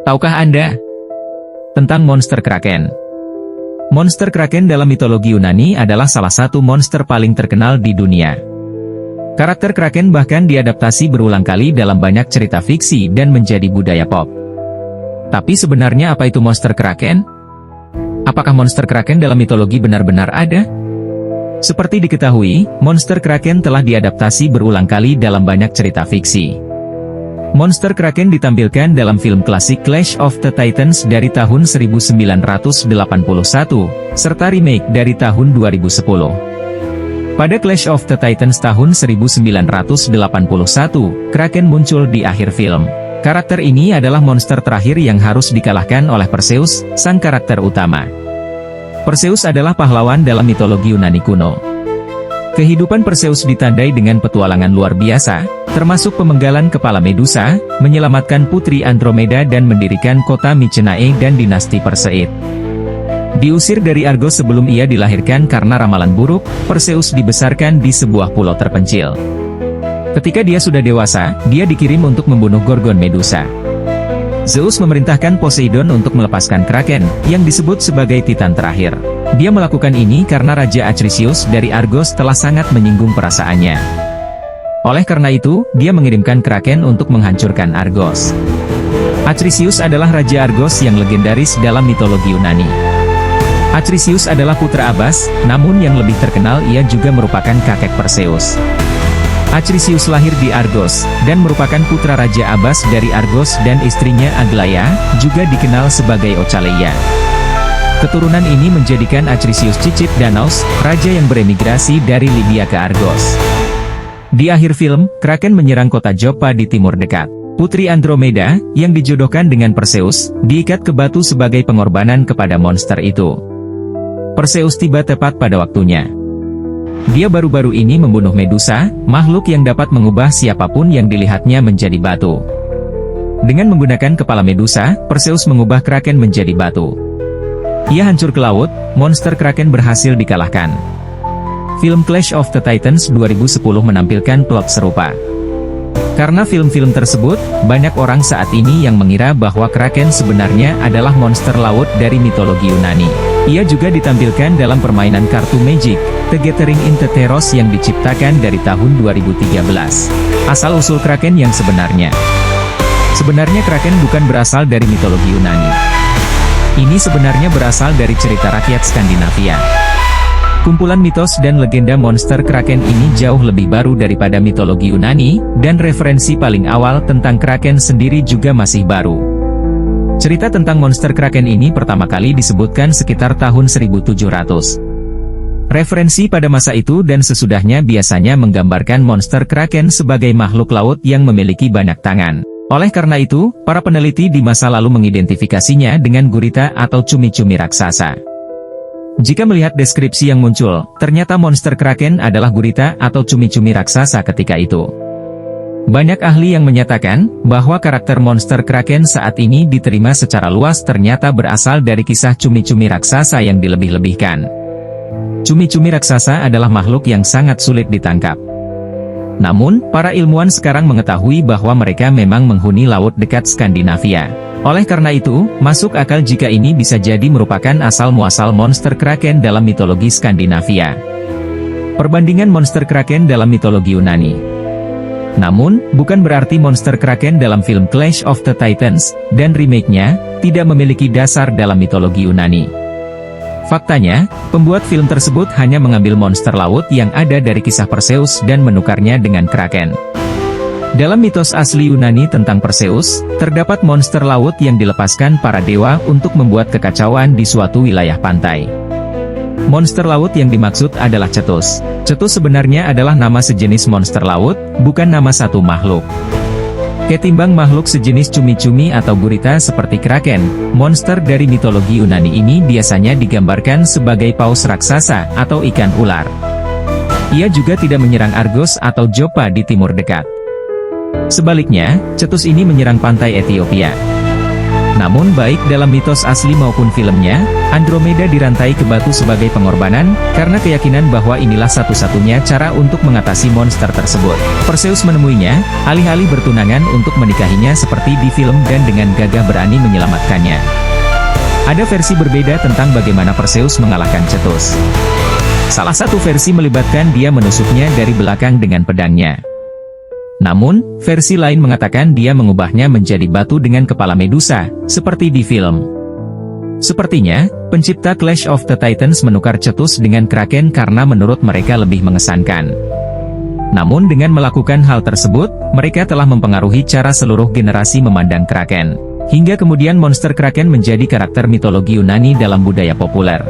Tahukah Anda tentang monster kraken? Monster kraken dalam mitologi Yunani adalah salah satu monster paling terkenal di dunia. Karakter kraken bahkan diadaptasi berulang kali dalam banyak cerita fiksi dan menjadi budaya pop. Tapi sebenarnya apa itu monster kraken? Apakah monster kraken dalam mitologi benar-benar ada? Seperti diketahui, monster kraken telah diadaptasi berulang kali dalam banyak cerita fiksi. Monster kraken ditampilkan dalam film klasik Clash of the Titans dari tahun 1981, serta remake dari tahun 2010. Pada Clash of the Titans tahun 1981, kraken muncul di akhir film. Karakter ini adalah monster terakhir yang harus dikalahkan oleh Perseus, sang karakter utama. Perseus adalah pahlawan dalam mitologi Yunani kuno. Kehidupan Perseus ditandai dengan petualangan luar biasa, termasuk pemenggalan kepala Medusa, menyelamatkan putri Andromeda dan mendirikan kota Mycenae dan dinasti Perseid. Diusir dari Argos sebelum ia dilahirkan karena ramalan buruk, Perseus dibesarkan di sebuah pulau terpencil. Ketika dia sudah dewasa, dia dikirim untuk membunuh Gorgon Medusa. Zeus memerintahkan Poseidon untuk melepaskan kraken, yang disebut sebagai Titan terakhir. Dia melakukan ini karena Raja Acrisius dari Argos telah sangat menyinggung perasaannya. Oleh karena itu, dia mengirimkan kraken untuk menghancurkan Argos. Acrisius adalah Raja Argos yang legendaris dalam mitologi Yunani. Acrisius adalah putra Abas, namun yang lebih terkenal ia juga merupakan kakek Perseus. Acrisius lahir di Argos, dan merupakan putra Raja Abas dari Argos dan istrinya Aglaia, juga dikenal sebagai Ocholeia. Keturunan ini menjadikan Acrisius cicit Danaus, raja yang beremigrasi dari Lydia ke Argos. Di akhir film, kraken menyerang kota Joppa di timur dekat. Putri Andromeda, yang dijodohkan dengan Perseus, diikat ke batu sebagai pengorbanan kepada monster itu. Perseus tiba tepat pada waktunya. Dia baru-baru ini membunuh Medusa, makhluk yang dapat mengubah siapapun yang dilihatnya menjadi batu. Dengan menggunakan kepala Medusa, Perseus mengubah kraken menjadi batu. Ia hancur ke laut, monster kraken berhasil dikalahkan. Film Clash of the Titans 2010 menampilkan plot serupa. Karena film-film tersebut, banyak orang saat ini yang mengira bahwa kraken sebenarnya adalah monster laut dari mitologi Yunani. Ia juga ditampilkan dalam permainan kartu Magic, The Gathering in Theros yang diciptakan dari tahun 2013. Asal-usul kraken yang sebenarnya. Sebenarnya kraken bukan berasal dari mitologi Yunani. Ini sebenarnya berasal dari cerita rakyat Skandinavia. Kumpulan mitos dan legenda monster kraken ini jauh lebih baru daripada mitologi Yunani, dan referensi paling awal tentang kraken sendiri juga masih baru. Cerita tentang monster kraken ini pertama kali disebutkan sekitar tahun 1700. Referensi pada masa itu dan sesudahnya biasanya menggambarkan monster kraken sebagai makhluk laut yang memiliki banyak tangan. Oleh karena itu, para peneliti di masa lalu mengidentifikasinya dengan gurita atau cumi-cumi raksasa. Jika melihat deskripsi yang muncul, ternyata monster kraken adalah gurita atau cumi-cumi raksasa ketika itu. Banyak ahli yang menyatakan bahwa karakter monster kraken saat ini diterima secara luas ternyata berasal dari kisah cumi-cumi raksasa yang dilebih-lebihkan. Cumi-cumi raksasa adalah makhluk yang sangat sulit ditangkap. Namun, para ilmuwan sekarang mengetahui bahwa mereka memang menghuni laut dekat Skandinavia. Oleh karena itu, masuk akal jika ini bisa jadi merupakan asal-muasal monster kraken dalam mitologi Skandinavia. Perbandingan monster kraken dalam mitologi Yunani. Namun, bukan berarti monster kraken dalam film Clash of the Titans, dan remake-nya, tidak memiliki dasar dalam mitologi Yunani. Faktanya, pembuat film tersebut hanya mengambil monster laut yang ada dari kisah Perseus dan menukarnya dengan kraken. Dalam mitos asli Yunani tentang Perseus, terdapat monster laut yang dilepaskan para dewa untuk membuat kekacauan di suatu wilayah pantai. Monster laut yang dimaksud adalah Cetus. Cetus sebenarnya adalah nama sejenis monster laut, bukan nama satu makhluk. Ketimbang makhluk sejenis cumi-cumi atau gurita seperti kraken, monster dari mitologi Yunani ini biasanya digambarkan sebagai paus raksasa atau ikan ular. Ia juga tidak menyerang Argos atau Joppa di timur dekat. Sebaliknya, Cetus ini menyerang pantai Ethiopia. Namun baik dalam mitos asli maupun filmnya, Andromeda dirantai ke batu sebagai pengorbanan, karena keyakinan bahwa inilah satu-satunya cara untuk mengatasi monster tersebut. Perseus menemuinya, alih-alih bertunangan untuk menikahinya seperti di film dan dengan gagah berani menyelamatkannya. Ada versi berbeda tentang bagaimana Perseus mengalahkan Cetus. Salah satu versi melibatkan dia menusuknya dari belakang dengan pedangnya. Namun, versi lain mengatakan dia mengubahnya menjadi batu dengan kepala Medusa, seperti di film. Sepertinya, pencipta Clash of the Titans menukar Cetus dengan Kraken karena menurut mereka lebih mengesankan. Namun dengan melakukan hal tersebut, mereka telah mempengaruhi cara seluruh generasi memandang Kraken. Hingga kemudian monster Kraken menjadi karakter mitologi Yunani dalam budaya populer.